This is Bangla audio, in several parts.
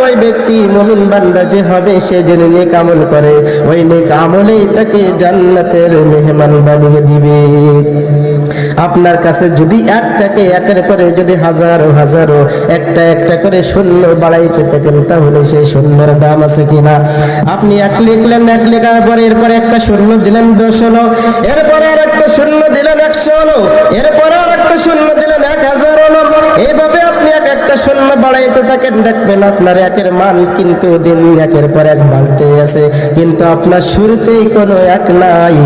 ওই ব্যক্তি মুমিন বান্দা যে হবে সে যেন নেক আমল করে, ওই নেক আমলেই তাকে জান্নাতের মেহমান বানিয়ে দিবে। আপনার কাছে যদি এক থাকে, একের পরে যদি হাজারো হাজারো একটা একটা করে শূন্য বাড়াইতে থাকেন, তাহলে সেই শূন্যের দাম আছে কিনা? আপনি এক লিখলেন, এক লেখার পরে এরপরে একটা শূন্য দিলেন 10 হলো, এরপরে আর একটা শূন্য দিলেন 100 হলো, এরপরে আর একটা শূন্য দিলেন 1000 হলো। এইভাবে আপনি এক একটা শূন্য বাড়াইতে থাকেন, দেখবেন আপনার একের মান কিন্তু দিন একের পর এক বাড়তে আছে, কিন্তু আপনার শুরুতেই কোনো এক নাই।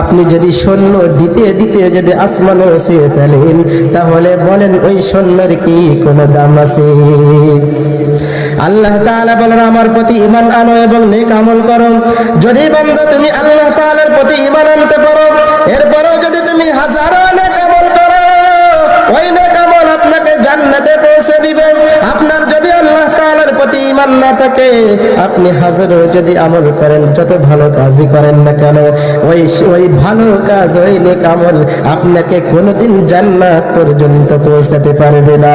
আপনি যদি শূন্য দিতে দিতে যদি আসমানও ছুঁয়ে ফেলেন, তাহলে বলেন ওই শূন্যের কি কোনো দাম আছে? আল্লাহ তাআলা বলেন, আমার প্রতি ঈমান আনো এবং নেক আমল করো। যদি বান্দা তুমি আল্লাহ তাআলার প্রতি ঈমান আনতে পারো, এরপরেও যদি তুমি হাজারো নেক আমল করো, ওই নেক আমল আপনাকে জান্নাতে পৌঁছে দিবে। আপনার যদি আল্লাহ তাআলার প্রতি ঈমান না থাকে, আপনি হাজারো যদি আমল করেন, যত ভালো কাজই করেন না কেন, ওই ভালো কাজ, ওই নেক আমল আপনাকে কোনোদিন জান্নাত পর্যন্ত পৌঁছাতে পারবে না।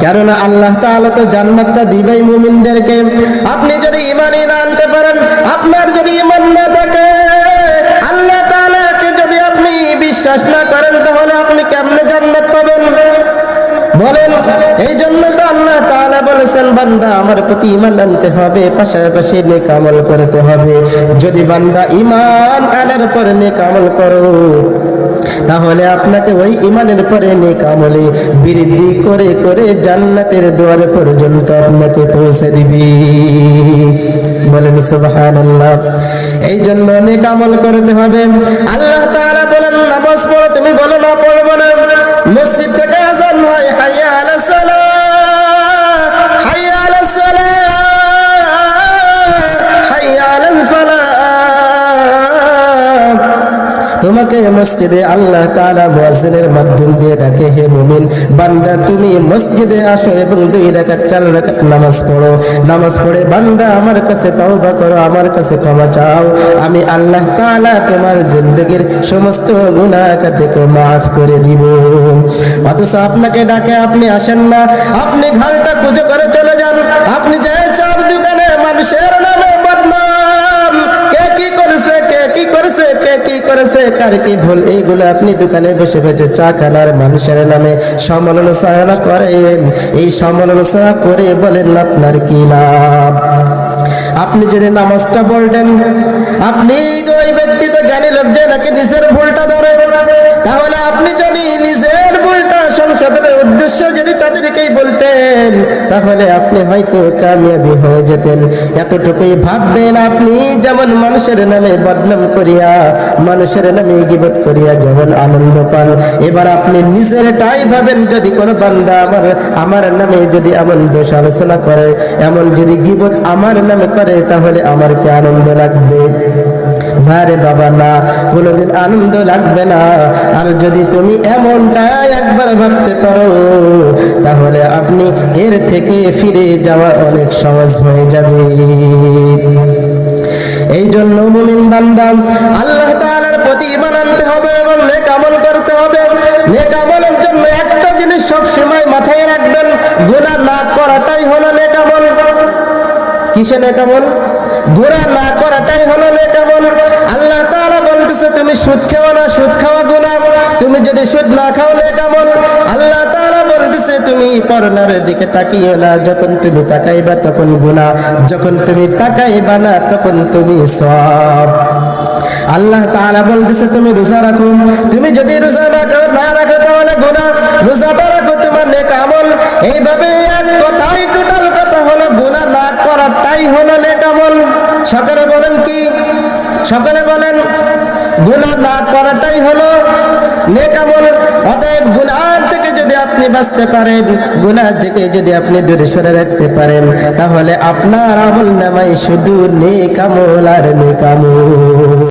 কেননা আল্লাহ তাআলা তো জান্নাতটা দিবেই মুমিনদেরকে। আপনি যদি ঈমানই না আনতে পারেন, আপনার যদি ঈমান না থাকে, আল্লাহ তাআলাকে যদি আপনি বিশ্বাস না করেন, তাহলে আপনি কেমনে জান্নাত পাবেন বলেন? এই জন্য তো আল্লাহ তাআলা বলেছেন, বান্দা আমার প্রতি ঈমান আনতে হবে, পাশাপাশি নেক আমল করতে হবে। যদি বান্দা ঈমান আনার পর নেক আমল করো, তাহলে আপনাকে ওই ঈমানের পরে নেক আমলে বৃদ্ধি করে করে জান্নাতের দুয়ার পর্যন্ত আপনাকে পৌঁছে দিবে। বলেন সুবহানাল্লাহ। এই জন্য নেক আমল করতে হবে। আল্লাহ তাআলা বলেন, নামাজ পড়ো, তুমি বলো না পড়বো না। মসজিদ থেকে আযান হয়, হাইয়া আলাস সালাহ, হাইয়া আলাস সালাহ, হাইয়া আলাল ফালাহ। তোমাকে মসজিদে আল্লাহ তাআলা মুয়াজ্জিনের মাধ্যম দিয়ে ডাকে, হে মুমিন বান্দা তুমি মসজিদে আসো এবং 2 রাকাত 4 রাকাত নামাজ পড়ো। নামাজ পড়ে বান্দা আমার কাছে তওবা করো, আমার কাছে ক্ষমা চাও, আমি আল্লাহ তাআলা তোমার জিন্দেগীর সমস্ত গুনাহ থেকে মাফ করে দিব। অথচ আপনাকে ডাকে, আপনি আসেন না, আপনি ঘালটা কুঁজো করে চলে যান। আপনি যায় চার দোকানে মানুষের নামে বদনাম, কে কি করেছে, কে কি করেছে, কে কি করেছে, কার কি ভুল, এইগুলো আপনি দোকানে বসে বসে চা খানার মানুষের নামে সমালোচনা করেন। এই সমালোচনা করে বলেন আপনার কি লাভ? আপনি যদি নামাজটা পড়েন, আপনি তো ওই ব্যক্তি তো জ্ঞানী লোক যে নাকি নিজের ভুলটা ধরে, তাহলে আপনি যদি নিজের ভুলটা সংশোধনের উদ্দেশ্য যদি তাদেরকেই বলতেন, তাহলে আপনি হয়তো কামিয়াবি হয়ে যেতেন। এতটুকুই ভাববেন, আপনি যেমন মানুষের নামে বদনাম করিয়া, মানুষের নামে গীবত করিয়া যেমন আনন্দ পান, এবার আপনি নিজেরটাই ভাবেন, যদি কোনো বান্দা আমার নামে যদি এমন দোষ আলোচনা করে, এমন যদি গীবত আমার নামে করে, তাহলে আমার কি আনন্দ লাগবে? না রে বাবা, না, কোনোদিন আনন্দ লাগবে না। আর যদি তুমি এমনটা একবার ভাবতে পারো, তাহলে আপনি এর থেকে ফিরে যাওয়া অনেক সহজ হয়ে যাবে। এই জন্য মুমিন বান্দা আল্লাহ তাআলার প্রতি ঈমান আনতে হবে এবং নেক আমল করতে হবে। নেক আমলের জন্য একটা জিনিস সব সময় মাথায় রাখবেন, গুনাহ না করাটাই হলো নেক আমল। কিসে নেক আমল? গুনাহ না করাটাই হলো নেক আমল। আল্লাহ তাআলা বলতেছে, তুমি সুদ খাও না, সুদ খাওয়া গুনাহ। তুমি যদি সুদ না খাও নেক আমল। আল্লাহ তাআলা বলতেছে, তুমি পরনার দিকে তাকিও না, যখন তুমি তাকাইবা তখন গুনাহ, যখন তুমি তাকাইবা না তখন তুমি সওয়াব। আল্লাহ তাআলা বলতেছে, তুমি রোজা রাখো, তুমি যদি রোজা না রাখো তাহলে গুনাহ, রোজাটা রাখো তোমার নেক আমল। এইভাবে এক কথাই টোটাল কথা হলো, গুনাহ না করাটাই হলো নেক আমল। সকলে বলেন কি? সকলে বলেন, গুনাহ না করাটাই হলো নেক আমল। অতএব গুনাহ থেকে যদি আপনি বাঁচতে পারেন, গুনাহ থেকে যদি আপনি দূরে সরে রাখতে পারেন, তাহলে আপনার আমল নামায় শুধু নেক আমল আর নেক আমল।